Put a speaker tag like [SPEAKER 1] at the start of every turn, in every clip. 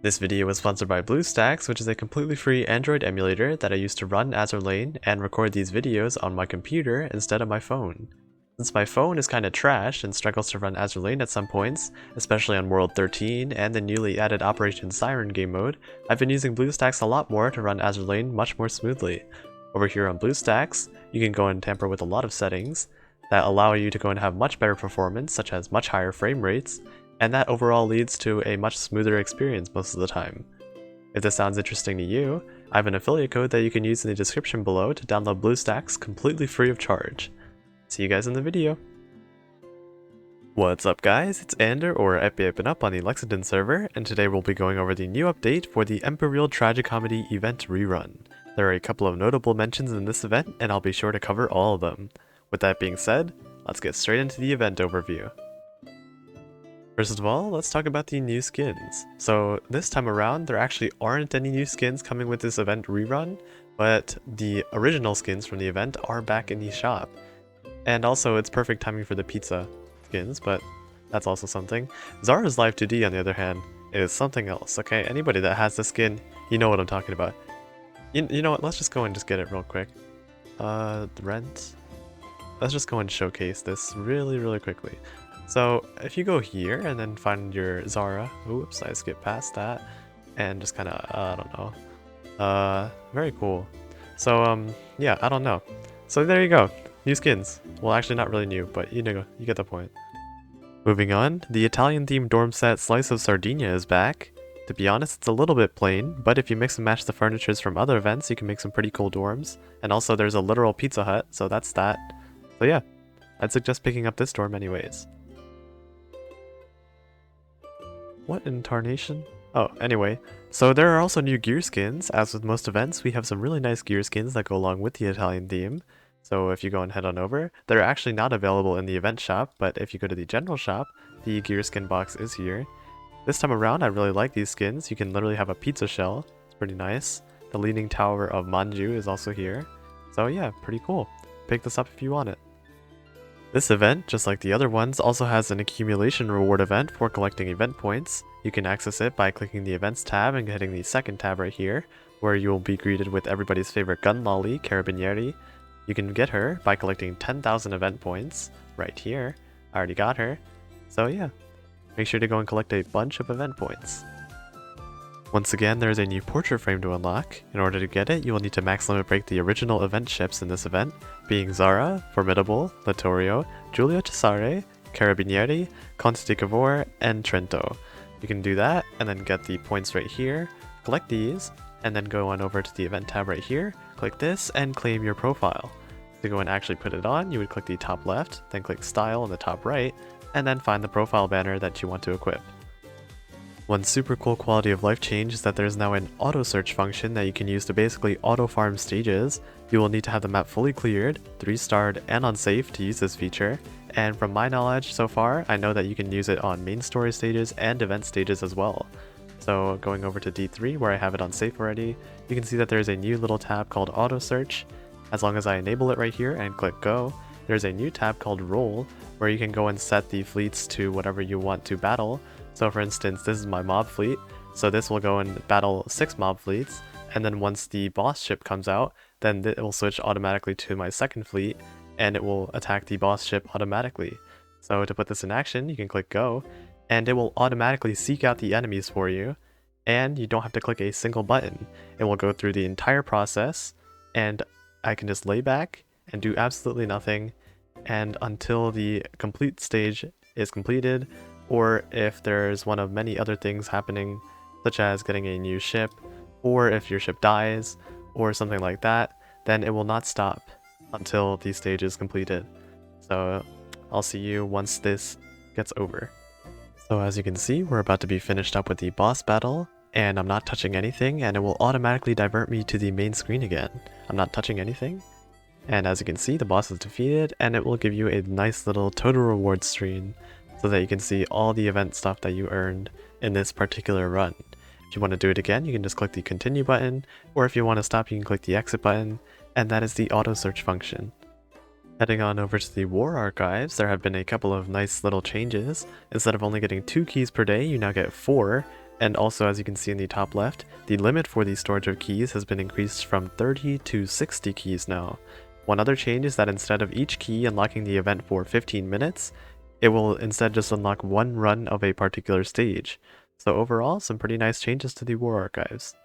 [SPEAKER 1] This video was sponsored by BlueStacks, which is a completely free Android emulator that I use to run Azur Lane and record these videos on my computer instead of my phone. Since my phone is kinda trash and struggles to run Azur Lane at some points, especially on World 13 and the newly added Operation Siren game mode, I've been using BlueStacks a lot more to run Azur Lane much more smoothly. Over here on BlueStacks, you can go and tamper with a lot of settings that allow you to go and have much better performance, such as much higher frame rates, and that overall leads to a much smoother experience most of the time. If this sounds interesting to you, I have an affiliate code that you can use in the description below to download BlueStacks completely free of charge. See you guys in the video! What's up guys, it's Ander or Up on the Lexington server, and today we'll be going over the new update for the Empyreal Tragicomedy Event Rerun. There are a couple of notable mentions in this event, and I'll be sure to cover all of them. With that being said, let's get straight into the event overview. First of all, let's talk about the new skins. So this time around, there actually aren't any new skins coming with this event rerun, but the original skins from the event are back in the shop. And also, it's perfect timing for the pizza skins, but that's also something. Zara's Live 2D, on the other hand, is something else, okay? Anybody that has the skin, you know what I'm talking about. You know what, let's just go and just get it real quick. Rent? Let's just go and showcase this really quickly. So if you go here and then find your Zara, oops, I skipped past that, and just kind of, I don't know, very cool. So yeah, I don't know. So there you go, new skins. Well, actually not really new, but you know, you get the point. Moving on, the Italian themed dorm set Slice of Sardinia is back. To be honest, it's a little bit plain, but if you mix and match the furnitures from other events, you can make some pretty cool dorms. And also there's a literal Pizza Hut, so that's that. So yeah, I'd suggest picking up this dorm anyways. What in tarnation? Oh, anyway, so there are also new gear skins. As with most events, we have some really nice gear skins that go along with the Italian theme. So if you go and head on over, they're actually not available in the event shop, but if you go to the general shop, the gear skin box is here. This time around, I really like these skins. You can literally have a pizza shell. It's pretty nice. The Leaning Tower of Manju is also here. So yeah, pretty cool. Pick this up if you want it. This event, just like the other ones, also has an accumulation reward event for collecting event points. You can access it by clicking the events tab and hitting the second tab right here, where you will be greeted with everybody's favorite gun lolly, Carabiniere. You can get her by collecting 10,000 event points right here. I already got her. So yeah, make sure to go and collect a bunch of event points. Once again, there is a new portrait frame to unlock. In order to get it, you will need to max limit break the original event ships in this event, being Zara, Formidable, Littorio, Giulio Cesare, Carabiniere, Conte di Cavour, and Trento. You can do that, and then get the points right here, collect these, and then go on over to the event tab right here, click this, and claim your profile. To go and actually put it on, you would click the top left, then click Style on the top right, and then find the profile banner that you want to equip. One super cool quality of life change is that there is now an auto search function that you can use to basically auto farm stages. You will need to have the map fully cleared, 3-starred, and on safe to use this feature. And from my knowledge so far, I know that you can use it on main story stages and event stages as well. So going over to D3 where I have it on safe already, you can see that there's a new little tab called auto search. As long as I enable it right here and click go, there's a new tab called roll where you can go and set the fleets to whatever you want to battle. So for instance, this is my mob fleet, so this will go and battle 6 mob fleets, and then once the boss ship comes out, then it will switch automatically to my second fleet, and it will attack the boss ship automatically. So to put this in action, you can click go, and it will automatically seek out the enemies for you, and you don't have to click a single button. It will go through the entire process, and I can just lay back and do absolutely nothing, and until the complete stage is completed, or if there's one of many other things happening, such as getting a new ship, or if your ship dies, or something like that, then it will not stop until the stage is completed. So I'll see you once this gets over. So as you can see, we're about to be finished up with the boss battle, and I'm not touching anything, and it will automatically divert me to the main screen again. I'm not touching anything, and as you can see, the boss is defeated, and it will give you a nice little total rewards screen, so that you can see all the event stuff that you earned in this particular run. If you want to do it again, you can just click the continue button, or if you want to stop, you can click the exit button, and that is the auto search function. Heading on over to the war archives, there have been a couple of nice little changes. Instead of only getting 2 keys per day, you now get 4, And also, as you can see in the top left, the limit for the storage of keys has been increased from 30 to 60 keys now. One other change is that instead of each key unlocking the event for 15 minutes, it will instead just unlock one run of a particular stage. So overall, some pretty nice changes to the War Archives.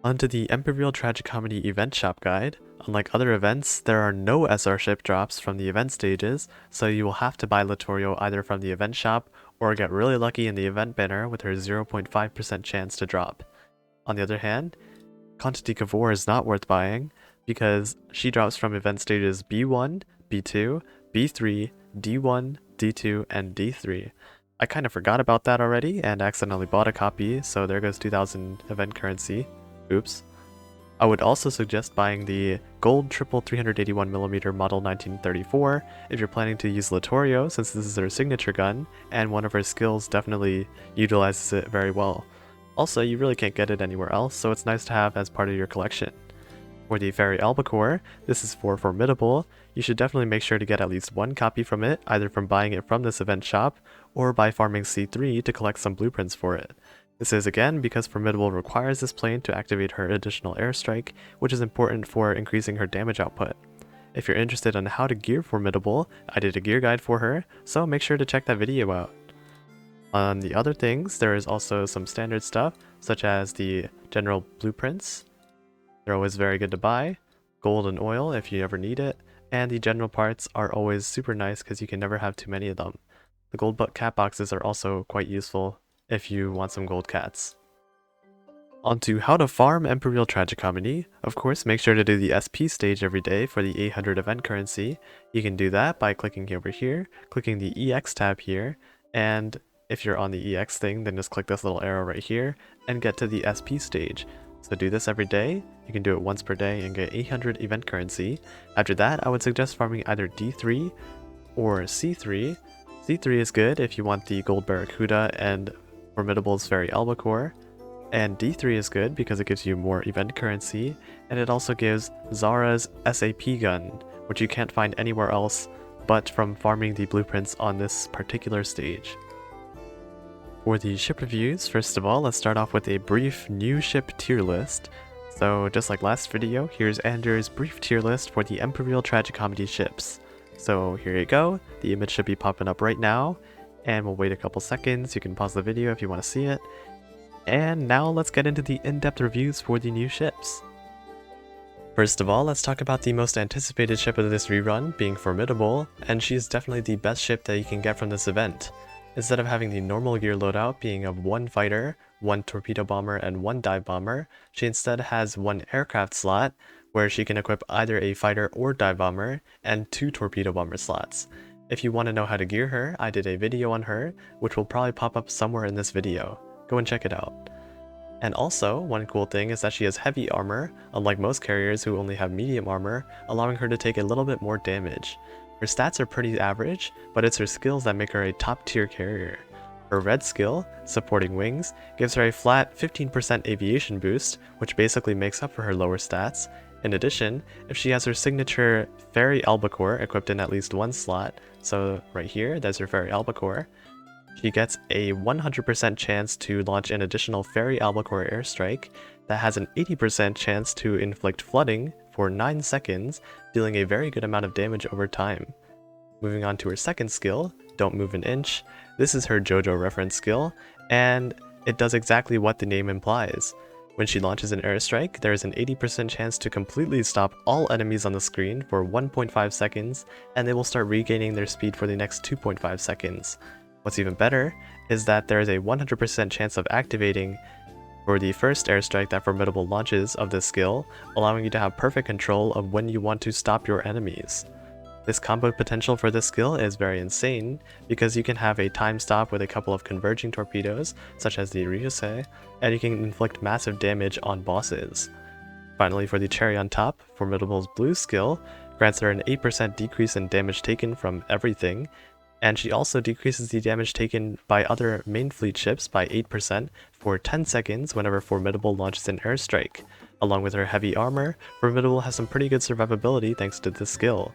[SPEAKER 1] Onto the Empyreal Tragicomedy Event Shop Guide. Unlike other events, there are no SR ship drops from the event stages, so you will have to buy Littorio either from the event shop or get really lucky in the event banner with her 0.5% chance to drop. On the other hand, Conte di Cavour is not worth buying because she drops from event stages B1, B2, B3, D1, D2, and D3. I kind of forgot about that already and accidentally bought a copy, so there goes 2000 event currency. Oops. I would also suggest buying the gold triple 381mm model 1934 if you're planning to use Littorio, since this is her signature gun, and one of her skills definitely utilizes it very well. Also, you really can't get it anywhere else, so it's nice to have as part of your collection. For the Fairy Albacore, this is for Formidable. You should definitely make sure to get at least one copy from it, either from buying it from this event shop, or by farming C3 to collect some blueprints for it. This is again because Formidable requires this plane to activate her additional airstrike, which is important for increasing her damage output. If you're interested in how to gear Formidable, I did a gear guide for her, so make sure to check that video out. On the other things, there is also some standard stuff, such as the general blueprints. They're always very good to buy, gold and oil if you ever need it, and the general parts are always super nice because you can never have too many of them. The gold cat boxes are also quite useful if you want some gold cats. Onto how to farm Empyreal Tragicomedy. Of course, make sure to do the SP stage every day for the 800 event currency. You can do that by clicking over here, clicking the EX tab here, and if you're on the EX thing, then just click this little arrow right here and get to the SP stage. So do this every day. You can do it once per day and get 800 event currency. After that, I would suggest farming either D3 or C3. C3 is good if you want the gold Barracuda and Formidable's Fairy Albacore, and D3 is good because it gives you more event currency, and it also gives Zara's SAP gun, which you can't find anywhere else but from farming the blueprints on this particular stage. For the ship reviews, first of all, let's start off with a brief new ship tier list. So just like last video, here's Andrew's brief tier list for the Empyreal Tragicomedy ships. So here you go, the image should be popping up right now, and we'll wait a couple seconds. You can pause the video if you want to see it. And now let's get into the in-depth reviews for the new ships. First of all, let's talk about the most anticipated ship of this rerun, being Formidable, and she's definitely the best ship that you can get from this event. Instead of having the normal gear loadout being of one fighter, one torpedo bomber, and one dive bomber, she instead has one aircraft slot, where she can equip either a fighter or dive bomber, and 2 torpedo bomber slots. If you want to know how to gear her, I did a video on her, which will probably pop up somewhere in this video. Go and check it out. And also, one cool thing is that she has heavy armor, unlike most carriers who only have medium armor, allowing her to take a little bit more damage. Her stats are pretty average, but it's her skills that make her a top tier carrier. Her red skill, Supporting Wings, gives her a flat 15% aviation boost, which basically makes up for her lower stats. In addition, if she has her signature Fairy Albacore equipped in at least one slot, so right here, there's her Fairy Albacore, she gets a 100% chance to launch an additional Fairy Albacore airstrike that has an 80% chance to inflict flooding for 9 seconds, dealing a very good amount of damage over time. Moving on to her second skill, Don't Move an Inch. This is her JoJo reference skill, and it does exactly what the name implies. When she launches an airstrike, there is an 80% chance to completely stop all enemies on the screen for 1.5 seconds, and they will start regaining their speed for the next 2.5 seconds. What's even better is that there is a 100% chance of activating for the first airstrike that Formidable launches of this skill, allowing you to have perfect control of when you want to stop your enemies. This combo potential for this skill is very insane, because you can have a time stop with a couple of converging torpedoes, such as the Ryusei, and you can inflict massive damage on bosses. Finally, for the cherry on top, Formidable's blue skill grants her an 8% decrease in damage taken from everything, and she also decreases the damage taken by other main fleet ships by 8% for 10 seconds whenever Formidable launches an airstrike. Along with her heavy armor, Formidable has some pretty good survivability thanks to this skill.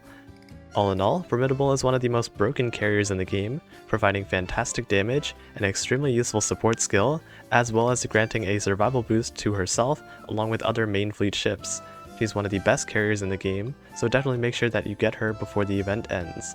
[SPEAKER 1] All in all, Formidable is one of the most broken carriers in the game, providing fantastic damage, an extremely useful support skill, as well as granting a survival boost to herself along with other main fleet ships. She's one of the best carriers in the game, so definitely make sure that you get her before the event ends.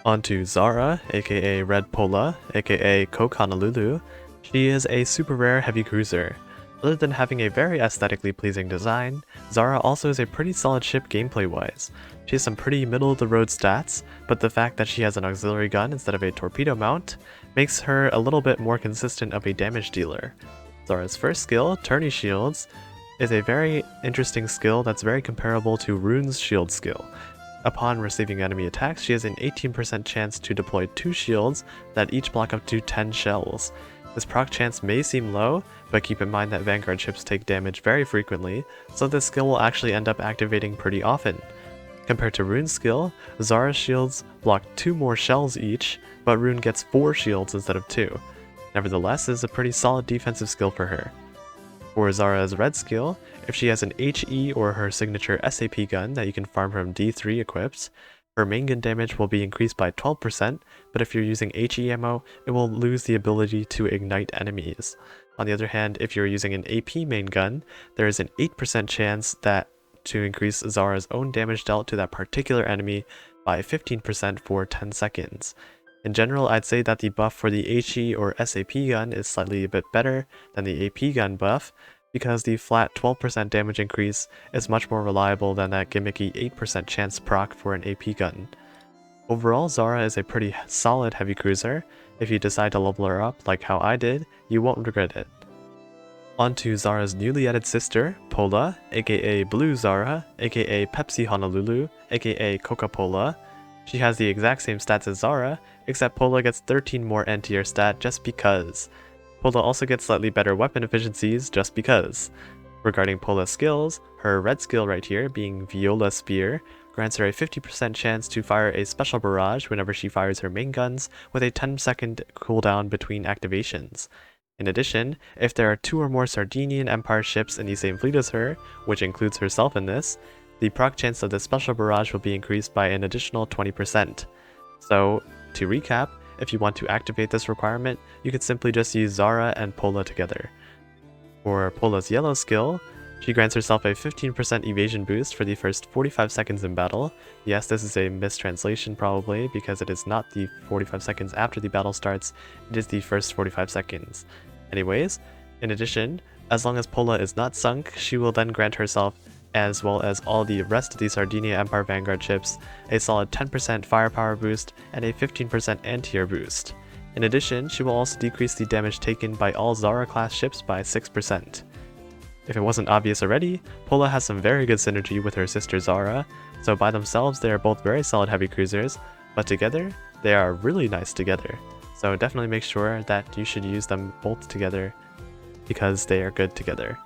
[SPEAKER 1] Onto Zara, aka Red Pola, aka Coke Honolulu. She is a super rare heavy cruiser. Other than having a very aesthetically pleasing design, Zara also is a pretty solid ship gameplay-wise. She has some pretty middle-of-the-road stats, but the fact that she has an auxiliary gun instead of a torpedo mount makes her a little bit more consistent of a damage dealer. Zara's first skill, Tourney Shields, is a very interesting skill that's very comparable to Rune's shield skill. Upon receiving enemy attacks, she has an 18% chance to deploy 2 shields that each block up to 10 shells. This proc chance may seem low, but keep in mind that Vanguard ships take damage very frequently, so this skill will actually end up activating pretty often. Compared to Rune's skill, Zara's shields block 2 more shells each, but Rune gets 4 shields instead of 2. Nevertheless, it is a pretty solid defensive skill for her. For Zara's red skill, if she has an HE or her signature SAP gun that you can farm from D3 equipped, her main gun damage will be increased by 12%, but if you're using HE ammo, it will lose the ability to ignite enemies. On the other hand, if you're using an AP main gun, there is an 8% chance to increase Zara's own damage dealt to that particular enemy by 15% for 10 seconds. In general, I'd say that the buff for the HE or SAP gun is slightly a bit better than the AP gun buff, because the flat 12% damage increase is much more reliable than that gimmicky 8% chance proc for an AP gun. Overall, Zara is a pretty solid heavy cruiser. If you decide to level her up like how I did, you won't regret it. Onto Zara's newly added sister, Pola, aka Blue Zara, aka Pepsi Honolulu, aka Coca-Cola. She has the exact same stats as Zara, except Pola gets 13 more anti-air stat just because. Pola also gets slightly better weapon efficiencies just because. Regarding Pola's skills, her red skill right here, being Viola Spear, grants her a 50% chance to fire a special barrage whenever she fires her main guns, with a 10-second cooldown between activations. In addition, if there are 2 or more Sardinian Empire ships in the same fleet as her, which includes herself in this, the proc chance of the special barrage will be increased by an additional 20%. So, to recap, if you want to activate this requirement, you could simply just use Zara and Pola together. For Pola's yellow skill, she grants herself a 15% evasion boost for the first 45 seconds in battle. Yes, this is a mistranslation probably, because it is not the 45 seconds after the battle starts, it is the first 45 seconds. Anyways, in addition, as long as Pola is not sunk, she will then grant herself, as well as all the rest of the Sardinia Empire Vanguard ships, a solid 10% firepower boost and a 15% anti-air boost. In addition, she will also decrease the damage taken by all Zara class ships by 6%. If it wasn't obvious already, Pola has some very good synergy with her sister Zara, so by themselves they are both very solid heavy cruisers, but together, they are really nice together. So definitely make sure that you should use them both together, because they are good together.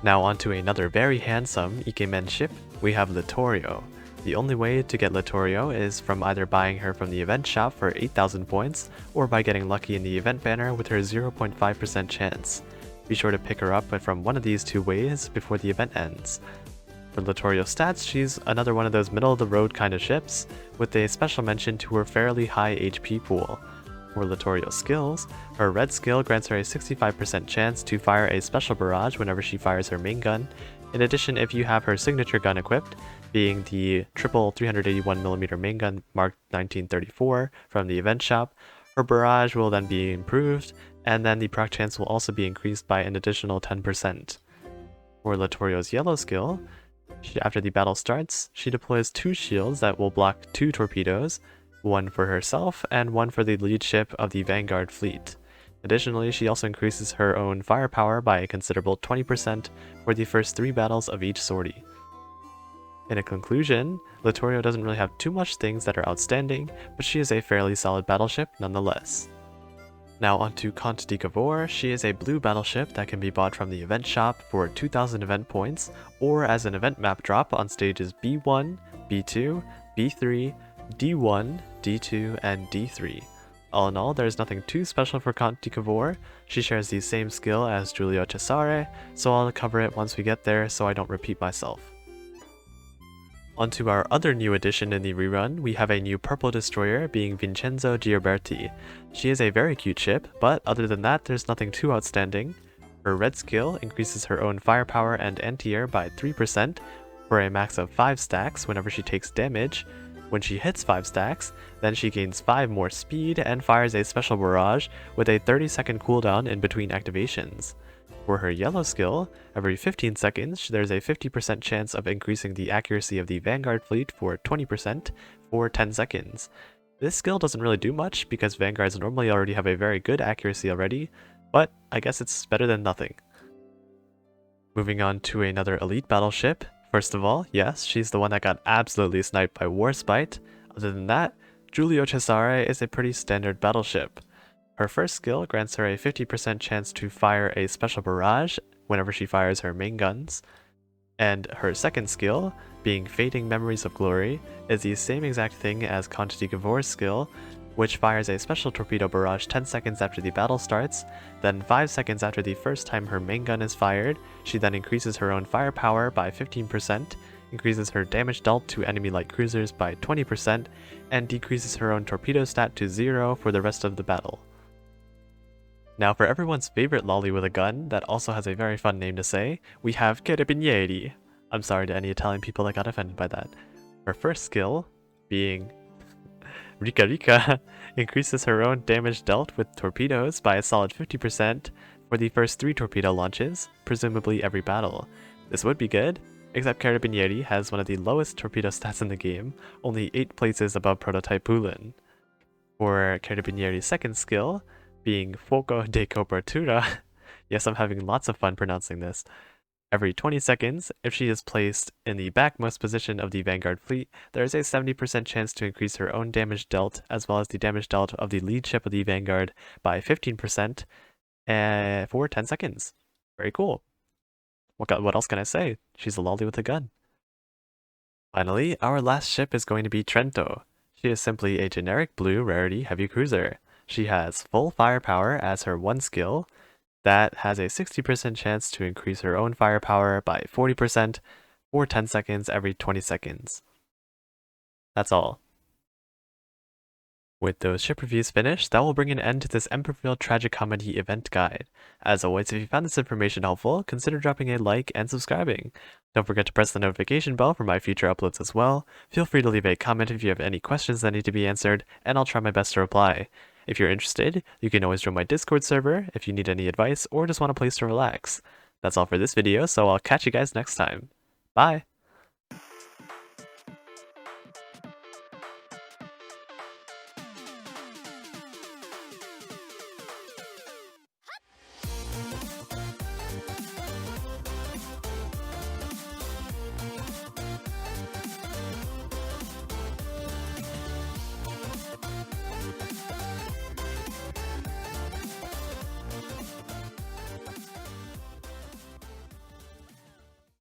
[SPEAKER 1] Now onto another very handsome Ikemen ship, we have Littorio. The only way to get Littorio is from either buying her from the event shop for 8,000 points, or by getting lucky in the event banner with her 0.5% chance. Be sure to pick her up from one of these 2 ways before the event ends. For Littorio's stats, she's another one of those middle-of-the-road kind of ships, with a special mention to her fairly high HP pool. For Littorio's skills, her red skill grants her a 65% chance to fire a special barrage whenever she fires her main gun. In addition, if you have her signature gun equipped, being the triple 381mm main gun marked 1934 from the event shop, her barrage will then be improved, and then the proc chance will also be increased by an additional 10%. For Littorio's yellow skill, after the battle starts, she deploys 2 shields that will block 2 torpedoes, one for herself and one for the lead ship of the Vanguard fleet. Additionally, she also increases her own firepower by a considerable 20% for the first 3 battles of each sortie. In a conclusion, Littorio doesn't really have too much things that are outstanding, but she is a fairly solid battleship nonetheless. Now onto Conte di Cavour. She is a blue battleship that can be bought from the event shop for 2,000 event points, or as an event map drop on stages B1, B2, B3, D1, D2, and D3. All in all, there is nothing too special for Conte di Cavour. She shares the same skill as Giulio Cesare, so I'll cover it once we get there so I don't repeat myself. Onto our other new addition in the rerun, we have a new purple destroyer being Vincenzo Gioberti. She is a very cute ship, but other than that there's nothing too outstanding. Her red skill increases her own firepower and anti-air by 3% for a max of 5 stacks whenever she takes damage. When she hits 5 stacks, then she gains 5 more speed and fires a special barrage with a 30-second cooldown in between activations. For her yellow skill, every 15 seconds there's a 50% chance of increasing the accuracy of the Vanguard fleet for 20% for 10 seconds. This skill doesn't really do much because Vanguards normally already have a very good accuracy already, but I guess it's better than nothing. Moving on to another elite battleship. First of all, yes, she's the one that got absolutely sniped by Warspite. Other than that, Giulio Cesare is a pretty standard battleship. Her first skill grants her a 50% chance to fire a special barrage whenever she fires her main guns, and her second skill, being Fading Memories of Glory, is the same exact thing as Conte di Cavour's skill, which fires a special torpedo barrage 10 seconds after the battle starts, then 5 seconds after the first time her main gun is fired. She then increases her own firepower by 15%, increases her damage dealt to enemy light cruisers by 20%, and decreases her own torpedo stat to 0 for the rest of the battle. Now for everyone's favorite lolly with a gun that also has a very fun name to say, we have Carabiniere. I'm sorry to any Italian people that got offended by that. Her first skill, being Rika, increases her own damage dealt with torpedoes by a solid 50% for the first 3 torpedo launches, presumably every battle. This would be good, except Carabiniere has one of the lowest torpedo stats in the game, only 8 places above prototype Bulin. For Carabiniere's second skill, being Fuoco de Copertura, yes, I'm having lots of fun pronouncing this. Every 20 seconds, if she is placed in the backmost position of the Vanguard fleet, there is a 70% chance to increase her own damage dealt, as well as the damage dealt of the lead ship of the Vanguard by 15% for 10 seconds. Very cool. What else can I say? She's a lolly with a gun. Finally, our last ship is going to be Trento. She is simply a generic blue rarity heavy cruiser. She has full firepower as her one skill that has a 60% chance to increase her own firepower by 40% for 10 seconds every 20 seconds. That's all. With those ship reviews finished, that will bring an end to this Empyreal Tragicomedy event guide. As always, if you found this information helpful, consider dropping a like and subscribing. Don't forget to press the notification bell for my future uploads as well. Feel free to leave a comment if you have any questions that need to be answered, and I'll try my best to reply. If you're interested, you can always join my Discord server if you need any advice or just want a place to relax. That's all for this video, so I'll catch you guys next time. Bye!